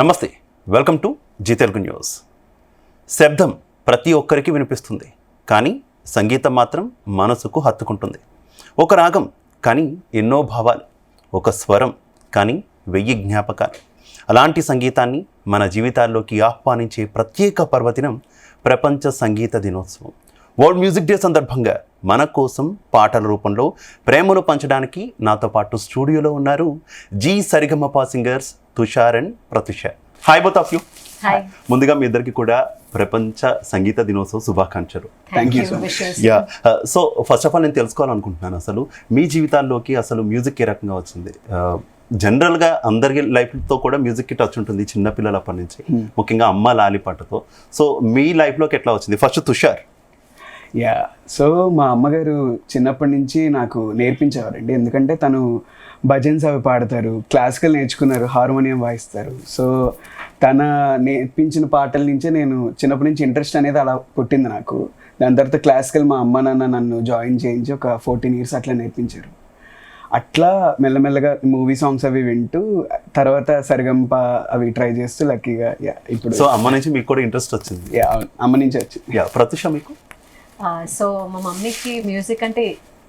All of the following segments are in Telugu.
నమస్తే, welcome to Zee Telugu news. శబ్దం ప్రతి ఒక్కరికి వినిపిస్తుంది, కానీ సంగీతం మాత్రం మనసుకు హత్తుకుంటుంది. ఒక రాగం కానీ ఎన్నో భావాలు, ఒక స్వరం కానీ 1000 జ్ఞాపకాలు. అలాంటి సంగీతాన్ని మన జీవితాల్లోకి ఆహ్వానించే ప్రత్యేక పర్వదినం ప్రపంచ సంగీత దినోత్సవం. వరల్డ్ మ్యూజిక్ డే సందర్భంగా మన కోసం పాటల రూపంలో ప్రేమను పంచడానికి నాతో పాటు స్టూడియోలో ఉన్నారు Zee Saregamapa singers Tushar and Pratusha. Hi both of you. ముందుగా మీ ఇద్దరికి కూడా ప్రపంచ సంగీత దినోత్సవ శుభాకాంక్షలు. Thank you so much. Yeah, so first of all నేను తెలుసుకోవాలనుకుంటున్నాను, అసలు మీ జీవితాల్లోకి అసలు మ్యూజిక్ ఏ రకంగా వచ్చింది? జనరల్గా అందరి లైఫ్తో కూడా మ్యూజిక్కి టచ్ ఉంటుంది చిన్నపిల్లలప్పటి నుంచి, ముఖ్యంగా అమ్మ లాలిపాటతో. సో మీ లైఫ్లోకి ఎట్లా వచ్చింది? ఫస్ట్ తుషార్. సో మా అమ్మగారు చిన్నప్పటి నుంచి నాకు నేర్పించేవారండి, ఎందుకంటే తను భజన్స్ అవి పాడతారు, క్లాసికల్ నేర్చుకున్నారు, హార్మోనియం వాయిస్తారు. సో తన నేర్పించిన పాటల నుంచే నేను చిన్నప్పటి నుంచి ఇంట్రెస్ట్ అనేది అలా పుట్టింది నాకు. దాని తర్వాత క్లాసికల్ మా అమ్మ నాన్న నన్ను జాయిన్ చేయించి ఒక 14 years అట్లా నేర్పించారు. అట్లా మెల్లమెల్లగా మూవీ సాంగ్స్ అవి వింటూ తర్వాత సరిగంప అవి ట్రై చేస్తూ లక్కీగా ఇప్పుడు. సో అమ్మ నుంచి మీకు కూడా ఇంట్రెస్ట్ వచ్చింది? అమ్మ నుంచి వచ్చింది. ప్రతుష మీకు? సో మా మమ్మీకి మ్యూజిక్ అంటే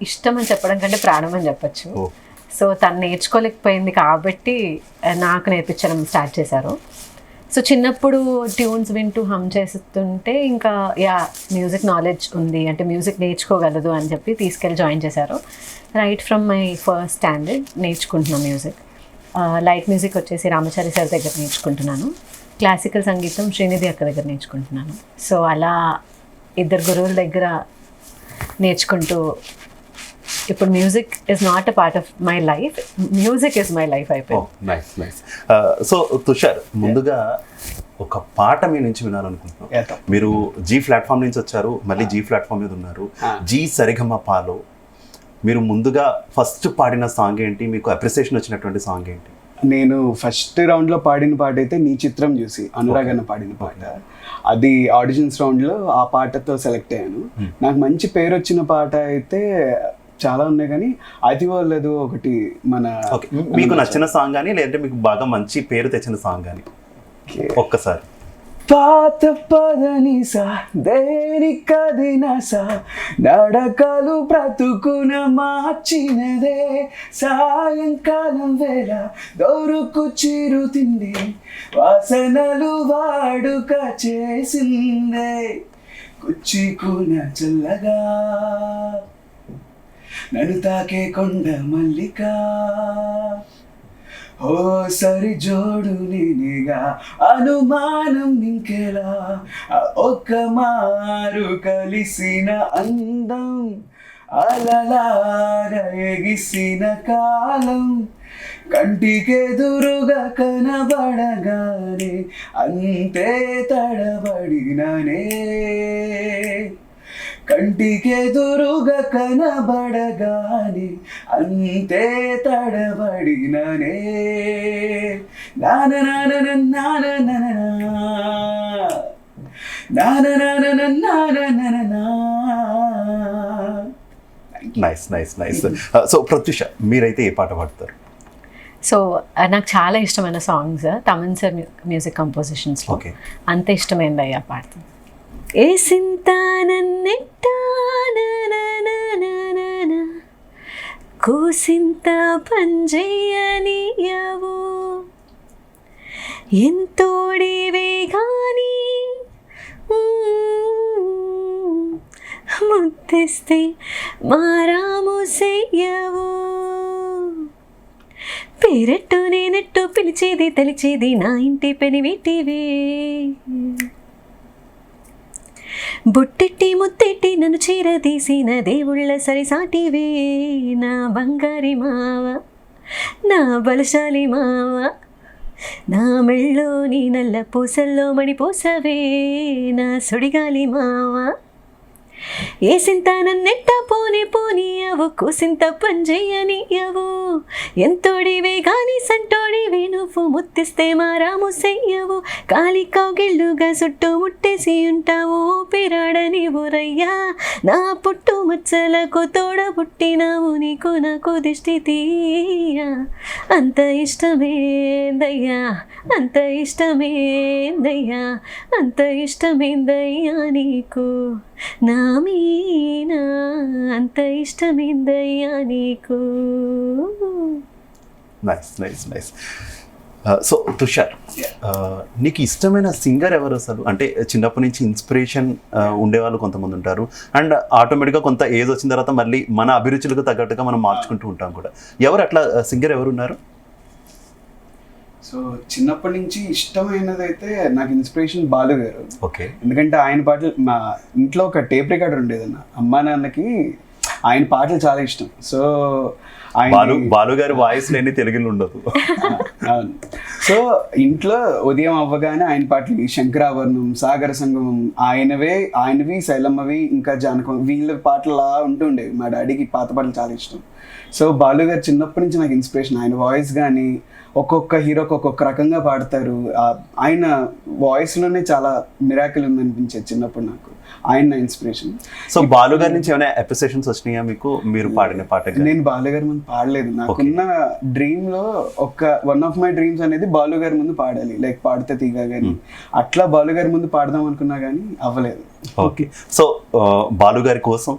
ఇష్టం అని చెప్పడం కంటే ప్రాణం అని చెప్పచ్చు. సో తను నేర్చుకోలేకపోయింది కాబట్టి నాకు నేర్పించడం స్టార్ట్ చేశారు. సో చిన్నప్పుడు ట్యూన్స్ వింటూ హమ్ చేస్తుంటే ఇంకా మ్యూజిక్ నాలెడ్జ్ ఉంది అంటే మ్యూజిక్ నేర్చుకోగలదు అని చెప్పి తీసుకెళ్ళి జాయిన్ చేశారు. Right from my first standard నేర్చుకుంటున్నాను మ్యూజిక్. లైట్ మ్యూజిక్ వచ్చేసి రామచారి సార్ దగ్గర నేర్చుకుంటున్నాను, క్లాసికల్ సంగీతం శ్రీనిధి అక్క దగ్గర నేర్చుకుంటున్నాను. సో అలా 2 గురువుల దగ్గర నేర్చుకుంటూ ఇప్పుడు music is not a part of my life, music is my life అయిపోయింది. Nice nice. సో తుషార్, ముందుగా ఒక పాట మీ నుంచి వినాలనుకుంటున్నాను. మీరు జీ ప్లాట్ఫామ్ నుంచి వచ్చారు, మళ్ళీ జీ ప్లాట్ఫామ్ మీద ఉన్నారు. జీ సరిగమపలో మీరు ముందుగా ఫస్ట్ పాడిన సాంగ్ ఏంటి? మీకు అప్రిసియేషన్ వచ్చినటువంటి సాంగ్ ఏంటి? నేను ఫస్ట్ రౌండ్లో పాడిన పాట అయితే నీ చిత్రం చూసి అనురాగన్న పాడిన పాట. అది ఆడిషన్స్ రౌండ్లో ఆ పాటతో సెలెక్ట్ అయ్యాను. నాకు మంచి పేరు వచ్చిన పాట అయితే చాలా ఉన్నాయి, కానీ అది వాళ్ళదు ఒకటి మన. మీకు నచ్చిన సాంగ్ కానీ లేదంటే మీకు బాగా మంచి పేరు తెచ్చిన సాంగ్ కానీ ఒక్కసారి. పాత పదనిసా దేనికదినసా నడకలు బ్రతుకున మార్చినదే, సాయంకాలం వేళ దొరుకు చిరు తిండి వాసనలు వాడుక చేసిందే, కుచ్చికున చల్లగా నన్ను తాకే కొండ మల్లిక, ఓ సరి జోడు నేనిగా అనుమానం ఇంకెలా, ఒక్క మారు కలిసిన అందం అలలార ఎగిసిన కాలం, కంటికెదురుగా కనబడగానే అంతే తడబడిననే, కంటికెదురుగా కనబడగానే అంతే తడబడిననే, nice nice nice. So Pratyusha, మీరైతే ఏ పాట పాడతారు? సో నాకు చాలా ఇష్టమైన songs Thaman sir music compositions. Okay, అంత ఇష్టమైంది అయ్యా పాడుతుంది. ఏ సింతానన్నెట్ట కూసింత పంజయ్యనియవు, ఎంతోడివే గాని ముద్దిస్తే మారాము చెయ్యవు, పేరెట్టు నేనెట్టు పిలిచేది తెలిచేది నా ఇంటి పెనివిటివే, బొట్టెట్టి ముత్తెట్టి నన్ను చీరదీసిన దేవుళ్ళ సరిసాటివే, నా బంగారి మావ నా బలశాలి మావ, నా మెళ్ళో నీ నల్ల పూసల్లో మణిపూసవే, నా సుడిగాలి మావ, ఏసింత నన్నెట్ట పోని పోనీయవు కూసింత పంజయ్యనియవు ఎంతోడివే గాని సంటోడివే నువ్వు ముత్తిస్తే మారాము సెయ్యవు కాలి కౌగిళ్ళుగా చుట్టూ ముట్టేసి ఉంటావు పిరాడని ఊరయ్యా నా పుట్టు మచ్చలకు తోడ పుట్టినావు నీకు నాకు దిష్టి తీయ అంత ఇష్టమేందయ్యా అంత ఇష్టమేందయ్యా అంత ఇష్టమేందయ్యా నీకు నా మీనా అంత ఇష్టమేందయ్యా నీకు. Nice nice nice. So Tushar, నీకు ఇష్టమైన సింగర్ ఎవరు అసలు? అంటే చిన్నప్పటి నుంచి ఇన్స్పిరేషన్ ఉండేవాళ్ళు కొంతమంది ఉంటారు, అండ్ ఆటోమేటిక్గా కొంత ఏజ్ వచ్చిన తర్వాత మళ్ళీ మన అభిరుచులకు తగ్గట్టుగా మనం మార్చుకుంటూ ఉంటాం కూడా. ఎవరు అట్లా సింగర్ ఎవరు ఉన్నారు? సో చిన్నప్పటి నుంచి ఇష్టమైనది అయితే నాకు ఇన్స్పిరేషన్ బాలు గారు. ఓకే. ఎందుకంటే ఆయన పాటలు, మా ఇంట్లో ఒక టేప్ రికార్డర్ ఉండేదన్న, అమ్మా నాన్నకి ఆయన పాటలు చాలా ఇష్టం. సో బాలు గారి వాయిస్ లేని తెలుగులో ఉండదు. అవును. సో ఇంట్లో ఉదయం అవ్వగానే ఆయన పాటలు, శంకరాభరణం, సాగర సంగమం, ఆయనవి శైలమ్మవి, ఇంకా జానకం, వీళ్ళ పాటలు అలా ఉంటుండేవి. మా డాడీకి పాత పాటలు చాలా ఇష్టం. సో బాలు గారు చిన్నప్పటి నుంచి నాకు ఇన్స్పిరేషన్. ఆయన వాయిస్ కానీ ఒక్కొక్క హీరోకి ఒక్కొక్క రకంగా పాడతారు. ఆయన వాయిస్లోనే చాలా మిరాకిల్ ఉందనిపించేది చిన్నప్పుడు నాకు. ఆయన ఇన్స్పిరేషన్. సో బాలు గారి నుంచి ఏమైనా అప్రిసియేషన్స్ వచ్చినాయా మీకు, మీరు పాడిన పాట? నేను బాలు గారి ముందు పాడలేదు. నాకున్న డ్రీమ్ లో వన్ ఆఫ్ మై డ్రీమ్స్ అనేది బాలు గారి ముందు పాడాలి, లైక్ పాడితే తీగా కానీ అట్లా బాలు గారి ముందు పాడదాం అనుకున్నా కానీ అవ్వలేదు. ఓకే. సో బాలు గారి కోసం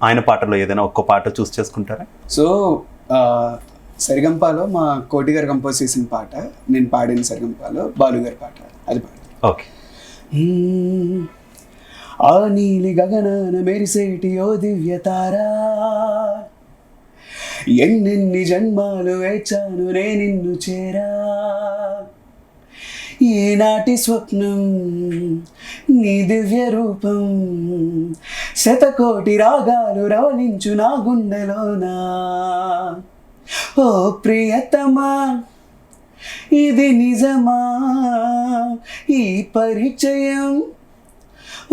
ఆయన పాటలో ఏదైనా ఒక్క పాట చూస్ చేసుకుంటారా? సో సరిగంపాలో మా కోటి గారు కంపోజ్ చేసిన పాట, నేను పాడిన సరిగంపాలో బాలు గారి పాట, అది పాట. ఓకే. ఆ నీలి గగనాన మెరిసేటి ఓ దివ్య తారా, ఎన్నెన్ని జన్మాలు వేచాను నే నిన్ను చేరా, ఏనాటి స్వప్నం నీ దివ్య రూపం, శతకోటి రాగాలు రవళించు నా గుండెలోనా, ఓ ప్రియతమా ఇది నిజమా, ఈ పరిచయం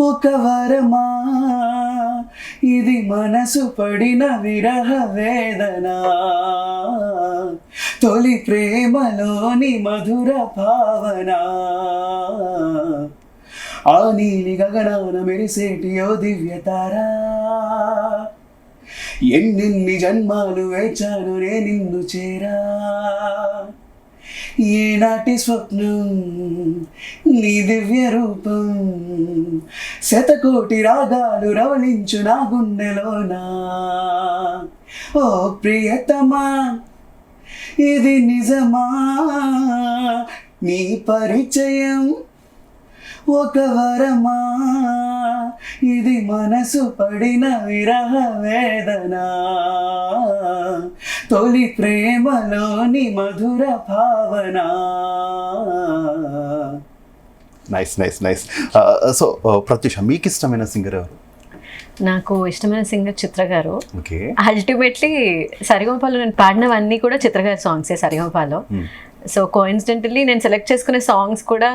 ఒక వరమా, ఇది మనసు పడిన విరహ వేదన, తొలి ప్రేమలోని మధుర భావన, ఆ నీలి గగనాన మెరిసేటి ఓ దివ్య తారా, ఎన్నెన్ని జన్మాలు వేచాను నే నిన్ను చేరా, ఏనాటి స్వప్నం నీ దివ్య రూపం, శతకోటి రాగాలు రవళించు నా గుండెలోనా, ఓ ప్రియతమా ఇది నిజమా, నీ పరిచయం ఒక వరమా, ఇది మనసు పడిన విరహ వేదన, తొలి ప్రేమలోని మధుర భావన. Nice nice nice. So Pratyusha, మీకు ఇష్టమైన సింగర్ ఎవరు? నాకు ఇష్టమైన సింగర్ చిత్ర గారు. ఓకే. అల్టిమేట్లీ సరిగమపాలో నేను పాడినవన్నీ కూడా చిత్ర గారి సాంగ్సే సరిగమపాలో. సో కోఇన్సిడెంటల్లీ నేను సెలెక్ట్ చేసుకునే సాంగ్స్ కూడా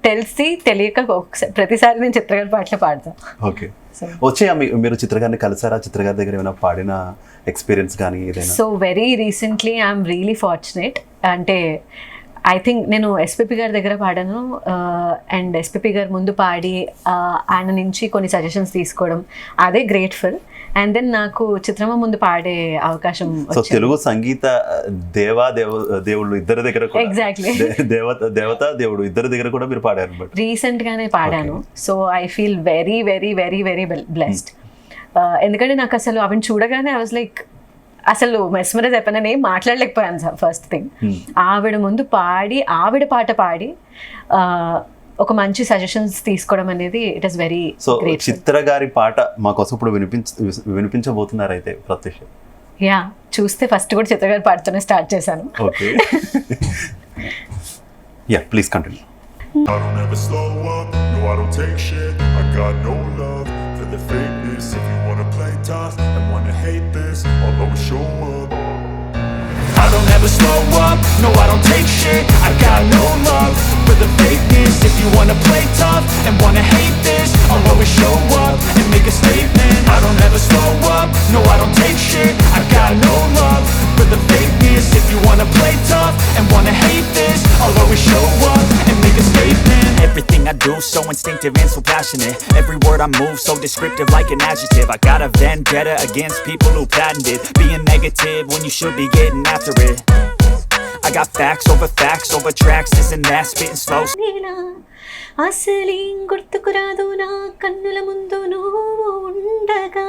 తెలిసి తెలియక ప్రతిసారి నేను చిత్ర గారి పాటలే పాడతాను. ఓకే. వచ్చే మీరు చిత్ర గారిని కలిసారా? చిత్ర గారి దగ్గర ఏమైనా పాడిన ఎక్స్పీరియన్స్ కానీ ఏదైనా? So very recently I'm really fortunate. అంటే ఐ థింక్ నేను ఎస్పీపీ గారి దగ్గర పాడాను, అండ్ ఎస్పీపీ గారు ముందు పాడి ఆయన నుంచి కొన్ని సజెషన్స్ తీసుకోవడం, అదే గ్రేట్ఫుల్. అండ్ దెన్ నాకు చిత్రమ్మ ముందు పాడే అవకాశం వచ్చింది. తెలుగు సంగీత దేవుళ్ళు ఇద్దరి దగ్గర, ఎగ్జాక్ట్లీ దేవత దేవుడు ఇద్దరి దగ్గర కూడా మీరు పాడారు. రీసెంట్ గానే పాడాను. So I feel very very very very blessed. ఎందుకంటే నాకు అసలు అవిని చూడగానే ఐ వాజ్ లైక్, అసలు మెస్మరైజ్ అయిపోయినా ఏం మాట్లాడలేకపోయాను సార్. ఫస్ట్ థింగ్ ఆవిడ ముందు పాడి, ఆవిడ పాట పాడి ఒక మంచి సజెషన్స్ తీసుకోవడం అనేది ఇట్ ఇస్ వెరీ గ్రేట్. చిత్ర గారి పాట మా కోసం ఇప్పుడు వినిపించబోతున్నారు అయితే ప్రత్యూష? యా, చూస్తే ఫస్ట్ కూడా చిత్ర గారి పాటతోనే స్టార్ట్ చేశాను. Okay. Yeah, please continue. I don't ever slow up, no I don't take shit. I got no love for the fakeness. If you wanna play tough and wanna hate this, I'll always show up. I don't ever slow up, no I don't take shit. I got no love for the fakeness. If you wanna play tough and wanna hate this, I'll always show up and make a statement. do, so instinctive and so passionate. Every word I move so descriptive like an adjective. I got a vendetta against people who patented being negative when you should be getting after it. I got facts over tracks, this and that, spitting slow. అసలేం గుర్తుకురాదు నా కన్నుల ముందు నువ్వు ఉండగా,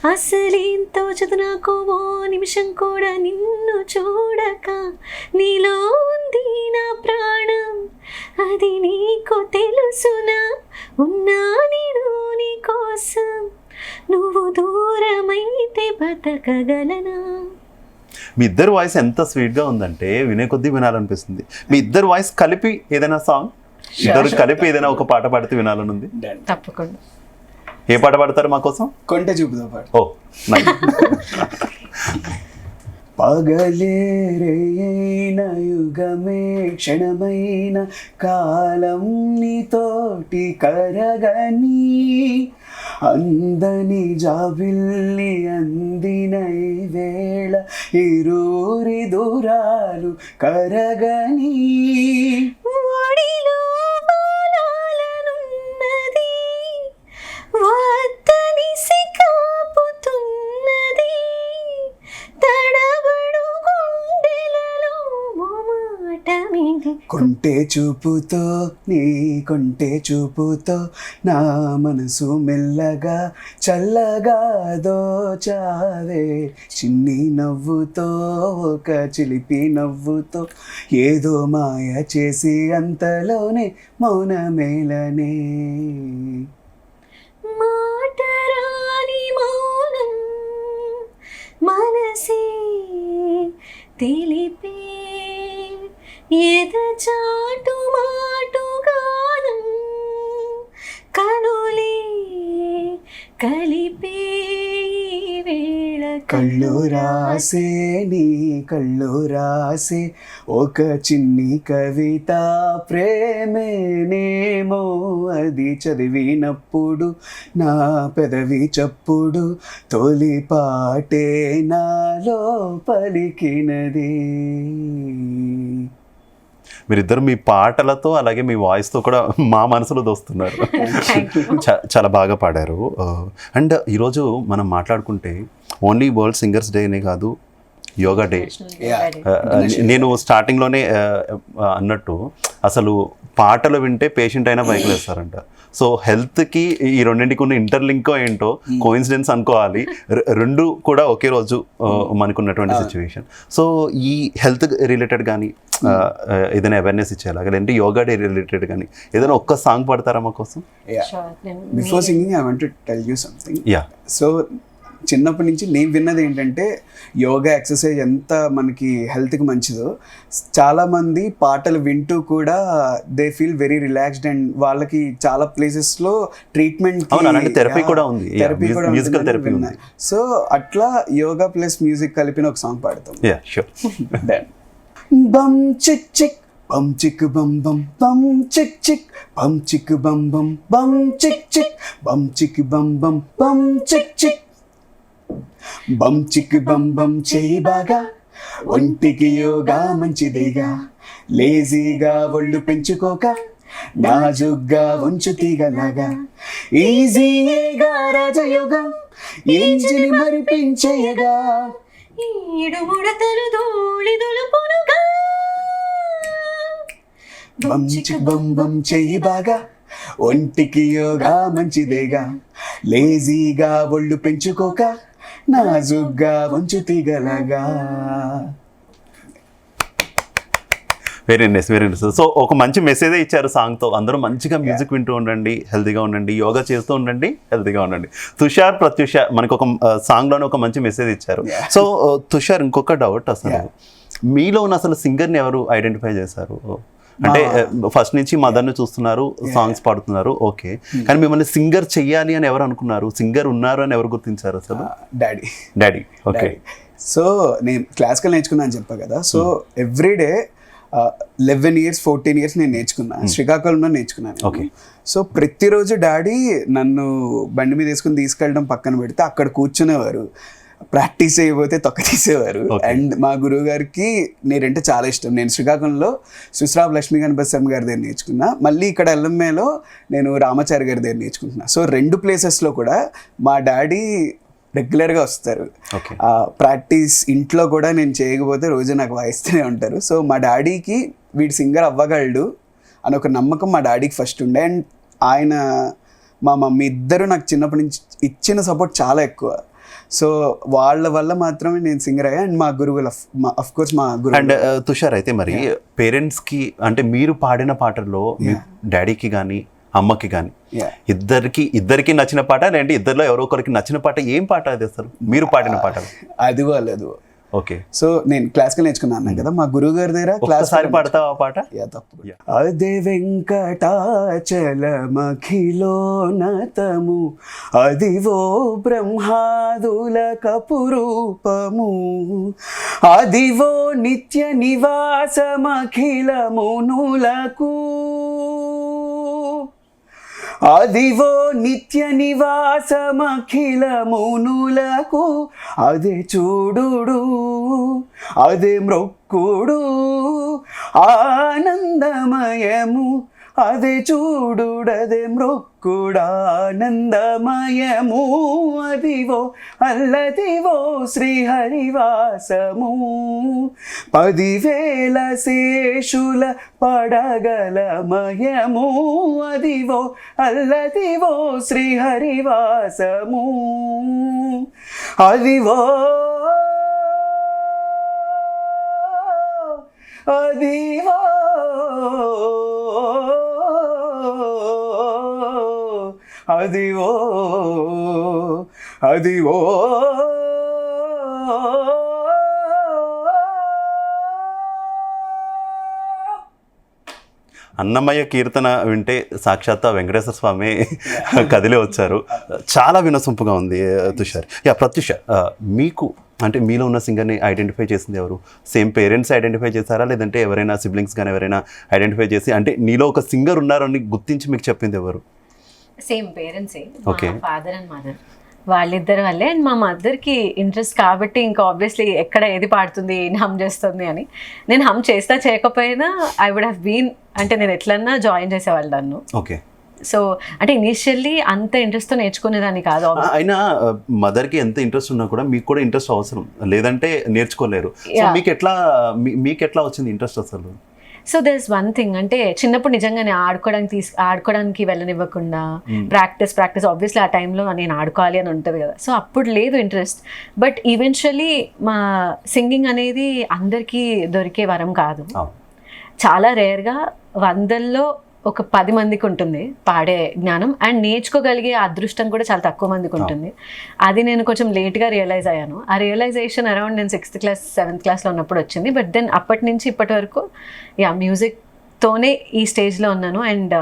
అసలేం తోచదు నాకు ఓ నిమిషం కూడా నిన్ను చూడక, నీలో ఉంది నా ప్రాణం అది నీకు తెలుసునా, ఉన్నా నేను నీ కోసం నువ్వు దూరమైతే బతకగలనా. మీ ఇద్దరు వాయిస్ ఎంత స్వీట్గా ఉందంటే వినే కొద్దీ వినాలనిపిస్తుంది. మీ ఇద్దరు వాయిస్ కలిపి ఏదైనా సాంగ్, ఇద్దరు కలిపి ఏదైనా ఒక పాట పాడితే వినాలని ఉంది. తప్పకుండా. ఏ పాట పాడతారు మా కోసం? కొంటె చూపుతో పాటు. ఓ nice. పగలేరైన యుగమే క్షణమైన కాలం నీతోటి కరగని, అందని జాబిల్లి అందిన ఈ వేళ ఇరూరి దూరాలు కరగని, వాడిలో బాలాలనున్నది వద్దని సికాపుతున్నది, తడబడు గుండెలలో మోమాటమిది. కొంటె చూపుతో నీ కొంటె చూపుతో నా మనసు మెల్లగా చల్లగా దోచావే, చిన్ని నవ్వుతో ఒక చిలిపి నవ్వుతో ఏదో మాయ చేసి అంతలోనే మౌనమేలనే. మాటరాని మౌనం మనసే తెలిపే, ఎదచాటు మాటుగానం కనులే కలిపే వేళ కళ్ళు రాసే నీ కళ్ళు రాసే ఒక చిన్ని కవిత ప్రేమేనేమో, అది చదివినప్పుడు నా పెదవి చప్పుడు తొలి పాటే నాలో పలికినది. మీరిద్దరు మీ పాటలతో అలాగే మీ వాయిస్తో కూడా మా మనసులో దోస్తున్నారు. చాలా బాగా పాడారు. అండ్ ఈరోజు మనం మాట్లాడుకుంటే ఓన్లీ వరల్డ్ సింగర్స్ డేనే కాదు, యోగా డే. నేను స్టార్టింగ్లోనే అన్నట్టు అసలు పాటలు వింటే పేషెంట్ అయినా బైక్లు వేస్తారంట. సో హెల్త్కి ఈ రెండింటికి ఉన్న ఇంటర్లింకో ఏంటో కోయిన్సిడెన్స్ అనుకోవాలి. రెండు కూడా ఒకే రోజు మనకున్నటువంటి సిచ్యువేషన్. సో ఈ హెల్త్ రిలేటెడ్ కానీ ఏదైనా అవేర్నెస్ ఇచ్చేలాగా, లేదంటే యోగా డే రిలేటెడ్ కానీ ఏదైనా ఒక్క సాంగ్ పాడతారా మా కోసం? Before singing I want to tell you something. Yeah. So చిన్నప్పటి నుంచి నేను విన్నది ఏంటంటే యోగా ఎక్సర్సైజ్ ఎంత మనకి హెల్త్కి మంచిదో, చాలామంది పాటలు వింటూ కూడా they feel very relaxed and వాళ్ళకి చాలా ప్లేసెస్లో ట్రీట్మెంట్ థెరపీ కూడా ఉంది, మ్యూజికల్ థెరపీ ఉంది. సో అట్లా యోగా ప్లస్ మ్యూజిక్ కలిపిన ఒక సాంగ్ పాడతాం. బమ్ చిక్ చిక్ బమ్ చిక్ బమ్ బమ్ బమ్ చిక్ చిక్ బమ్ చిక్ బమ్ బమ్ బమ్ చిక్ చిక్ బమ్ చిక్ బమ్ బమ్ బమ్ చిక్ చిక్, బమ్ చిక్ బమ్ బమ్ చేయి బాగా, ఒంటికి యోగా మంచిదేగా, లేజీగా ఒళ్ళు పెంచుకోక, నాజుగ్గా ఉంచు తీగలాగా, ఈజీగా రాజయోగా ఏంజిని మరిపించేయగా, ఈడు ముడతలు ధూళి దులుపునుగా, బమ్ చిక్ బమ్ బమ్ చేయి బాగా, ఒంటికి యోగా మంచిదేగా, లేజీగా ఒళ్ళు పెంచుకోక, నాజుగ్గా ఉంచు తీగలాగా. Very nice, very nice. So ఒక మంచి మెసేజే ఇచ్చారు సాంగ్తో. అందరూ మంచిగా మ్యూజిక్ వింటూ ఉండండి, హెల్తీగా ఉండండి, యోగా చేస్తూ ఉండండి, హెల్తీగా ఉండండి. తుషార్ ప్రత్యూష మనకు ఒక సాంగ్లోనే ఒక మంచి మెసేజ్ ఇచ్చారు. సో తుషార్, ఇంకొక డౌట్, అసలు మీలో ఉన్న అసలు సింగర్ని ఎవరు ఐడెంటిఫై చేశారు? అంటే ఫస్ట్ నుంచి మదర్ని చూస్తున్నారు, సాంగ్స్ పాడుతున్నారు, ఓకే, కానీ మిమ్మల్ని సింగర్ చెయ్యాలి అని ఎవరు అనుకున్నారు? సింగర్ ఉన్నారు అని ఎవరు గుర్తించారు అసలు? డాడీ. ఓకే. సో నేను క్లాసికల్ నేర్చుకున్నా అని చెప్పా కదా. సో ఎవ్రీడే 11 years 14 years నేను నేర్చుకున్నా, శ్రీకాకుళంలో నేర్చుకున్నాను. ఓకే. సో ప్రతిరోజు డాడీ నన్ను బండి మీద వేసుకుని తీసుకెళ్ళడం పక్కన పెడితే అక్కడ కూర్చునేవారు. ప్రాక్టీస్ చేయబోతే తొక్క తీసేవారు. Okay. అండ్ మా గురువు గారికి నేనంటే చాలా ఇష్టం. నేను శ్రీకాకుళంలో సుశ్రాబ్ లక్ష్మీ గణపతి శర్మ గారి దగ్గర నేర్చుకున్నా, మళ్ళీ ఇక్కడ ఎల్ఎంఏలో నేను రామాచారి గారి దగ్గర నేర్చుకుంటున్నా. సో 2 ప్లేసెస్లో కూడా మా డాడీ రెగ్యులర్గా వస్తారు. Okay. ప్రాక్టీస్ ఇంట్లో కూడా నేను చేయకపోతే రోజు నాకు వాయిస్తూనే ఉంటారు. సో మా డాడీకి వీడు సింగర్ అవ్వగలడు అని ఒక నమ్మకం మా డాడీకి ఫస్ట్ ఉండే. అండ్ ఆయన మా మమ్మీ ఇద్దరు నాకు చిన్నప్పటి నుంచి ఇచ్చిన సపోర్ట్ చాలా ఎక్కువ. సో వాళ్ళ వల్ల మాత్రమే నేను సింగర్ అయ్యా. అండ్ మా గురువులు అఫ్ కోర్స్ మా గురువు. అండ్ తుషార్ అయితే మరి పేరెంట్స్కి అంటే మీరు పాడిన పాటల్లో మీ డాడీకి కానీ అమ్మకి కానీ Yeah. ఇద్దరికి నచ్చిన పాట, లేదంటే ఇద్దరిలో ఎవరో ఒకరికి నచ్చిన పాట ఏం పాట అది అసలు మీరు పాడిన పాట? అదిగో లేదు. ఓకే, సో నేను క్లాసికల్ నేర్చుకున్నాను కదా, మా గురువు గారి దగ్గర ఒకసారి పాడతావా ఆ పాట? తప్పు. అదే వెంకటాచలమఖిలోనతము అదివో బ్రహ్మాదుల కపురూపము అదివో నిత్య నివాసమఖిల మునులకు అదివో నిత్య నివాసమఖిల మునులకు అదే చూడుడు అదే మ్రొక్కుడు ఆనందమయము అదే చూడుడదే మృక్కుడానందమయము అదివో అల్లదివో శ్రీహరివాసము 10,000 శేషుల పడగలమయము అదివో అల్లదివో శ్రీహరివాసము అదివో అదివో అదివో అదివో అన్నమయ్య కీర్తన వింటే సాక్షాత్ వెంకటేశ్వర స్వామి కదిలే వచ్చారు. చాలా వినసొంపుగా ఉంది తుషార్. ప్రత్యూష, మీకు అంటే మీలో ఉన్న సింగర్ని ఐడెంటిఫై చేసింది ఎవరు? సేమ్ పేరెంట్స్ ఐడెంటిఫై చేశారా, లేదంటే ఎవరైనా సిబ్లింగ్స్ కానీ ఎవరైనా ఐడెంటిఫై చేసి అంటే నీలో ఒక సింగర్ ఉన్నారని గుర్తించి మీకు చెప్పింది ఎవరు? సేమ్ పేరెంట్సే, Okay. ఫాదర్ అండ్ మదర్, వాళ్ళిద్దరు వల్లే. అండ్ మా మదర్కి ఇంట్రెస్ట్ కాబట్టి ఇంకా ఆబ్వియస్లీ ఎక్కడ ఏది పాడుతుంది, ఏం హమ్ చేస్తుంది అని. నేను హమ్ చేస్తా చేయకపోయినా ఐ వుడ్ హ్యావ్ బీన్, అంటే నేను ఎట్లన్నా జాయిన్ చేసేవాళ్ళు నన్ను. ఓకే. సో అంటే ఇనీషియల్లీ అంత ఇంట్రెస్ట్తో నేర్చుకునేదాన్ని కాదు. అయినా మదర్కి ఎంత ఇంట్రెస్ట్ ఉన్నా కూడా మీకు కూడా ఇంట్రెస్ట్ అవసరం, లేదంటే నేర్చుకోలేరు. సో మీకు ఎట్లా వచ్చింది ఇంట్రెస్ట్ అసలు? So there is one thing, అంటే చిన్నప్పుడు నిజంగానే ఆడుకోవడానికి వెళ్ళనివ్వకుండా ప్రాక్టీస్ ఆబ్వియస్లీ ఆ టైంలో నేను ఆడుకోవాలి అని ఉంటుంది కదా. సో అప్పుడు లేదు ఇంట్రెస్ట్. బట్ ఈవెన్చువలీ మా సింగింగ్ అనేది అందరికీ దొరికే వరం కాదు. చాలా రేర్గా 100లో ఒక 10 మందికి ఉంటుంది పాడే జ్ఞానం. అండ్ నేర్చుకోగలిగే అదృష్టం కూడా చాలా తక్కువ మందికి ఉంటుంది. అది నేను కొంచెం లేట్గా రియలైజ్ అయ్యాను. ఆ రియలైజేషన్ అరౌండ్ నేను 6th క్లాస్ 7th క్లాస్లో ఉన్నప్పుడు వచ్చింది. బట్ దెన్ అప్పటి నుంచి ఇప్పటి వరకు మ్యూజిక్తోనే ఈ స్టేజ్లో ఉన్నాను. అండ్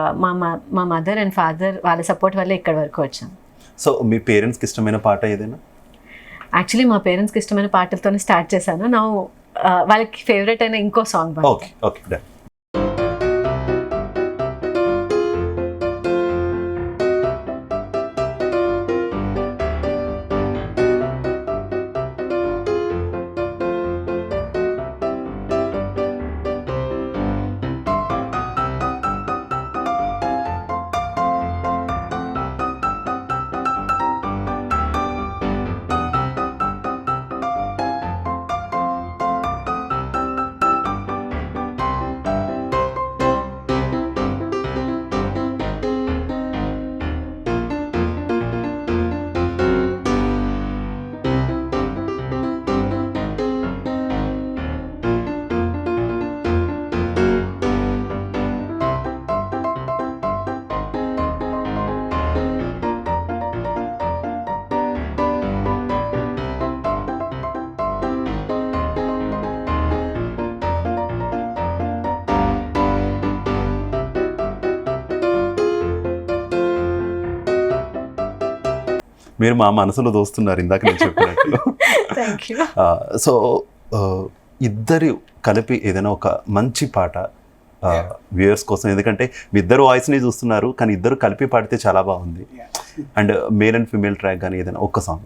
మా మదర్ అండ్ ఫాదర్ వాళ్ళ సపోర్ట్ వల్ల ఇక్కడి వరకు వచ్చాను. సో మీ పేరెంట్స్కి ఇష్టమైన పాట ఏదైనా? యాక్చువల్లీ మా పేరెంట్స్కి ఇష్టమైన పాటలతోనే స్టార్ట్ చేశాను. నా వాళ్ళకి ఫేవరెట్ అయిన ఇంకో సాంగ్. Okay okay done. మీరు మా మనసులో దోస్తున్నారు ఇందాక నేను చెప్పినట్టు. Thank you. సో ఇద్దరు కలిపి ఏదైనా ఒక మంచి పాట వ్యూయర్స్ కోసం, ఎందుకంటే మీ ఇద్దరు వాయిస్ని చూస్తున్నారు కానీ ఇద్దరు కలిపి పాడితే చాలా బాగుంది. And male and female track కానీ ఏదైనా ఒక్క సాంగ్.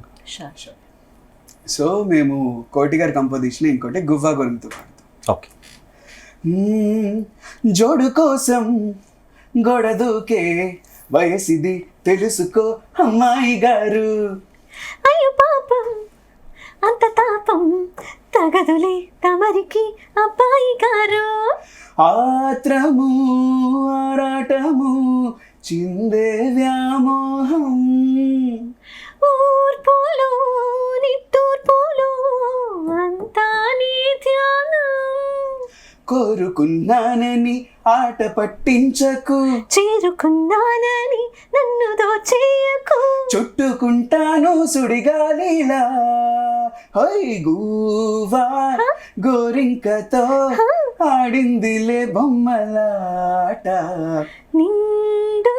సో మేము కోటి గారి కంపోజిషన్, ఇంకోటి గువ్వా గొంతు పాడతాం. ఓకే. జోడు కోసం గోడ దూకే వయసిది తెలుసుకో అమ్మాయి గారు. అయ్యో పాపం అంత తాపం తగదులే తమరికి అబ్బాయి గారు. ఆత్రము ఆరాటము చిందే వ్యామోహం. ఊర్పులు నిట్టూర్పులు అంతా నీ ధ్యానం. కోరుకున్నానని ఆట పట్టించకు, చేరుకున్నానని నన్ను దోచేయకు. చుట్టుకుంటాను సుడిగాలిలా హై గువ్వా గోరింకతో ఆడిందిలే బొమ్మలాట. నిండు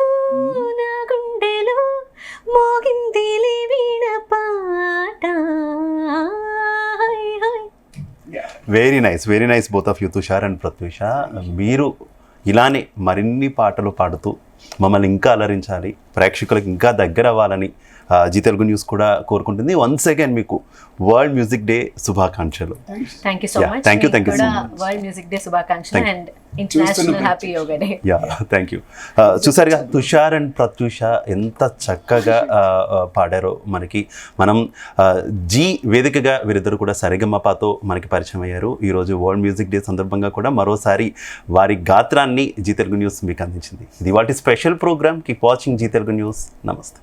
నా గుండెలో మోగిందిలే వీణ పాట. Hi hi. Very nice both of you, Tushar and Pratyusha. మీరు ఇలానే మరిన్ని పాటలు పాడుతూ మమ్మల్ని ఇంకా అలరించాలి, ప్రేక్షకులకు ఇంకా దగ్గర అవ్వాలని జీ తెలుగు న్యూస్ కూడా కోరుకుంటుంది. వన్స్ అగైన్ మీకు వరల్డ్ మ్యూజిక్ డే శుభాకాంక్షలు. Thank you so Yeah, much. thank you so much. World music day శుభాకాంక్షలు and international happy yoga day. Yeah, thank you. చూసారుగా తుషార్ అండ్ ప్రత్యూష ఎంత చక్కగా పాడారో. మనం జీ వేదికగా వీరిద్దరు కూడా సరిగమపతో మనకి పరిచయం అయ్యారు. ఈరోజు వరల్డ్ మ్యూజిక్ డే సందర్భంగా కూడా మరోసారి వారి గాత్రాన్ని జీ తెలుగు న్యూస్ మీకు అందించింది. ఇది వాటి special programme. Keep watching Zee Telugu news. నమస్తే.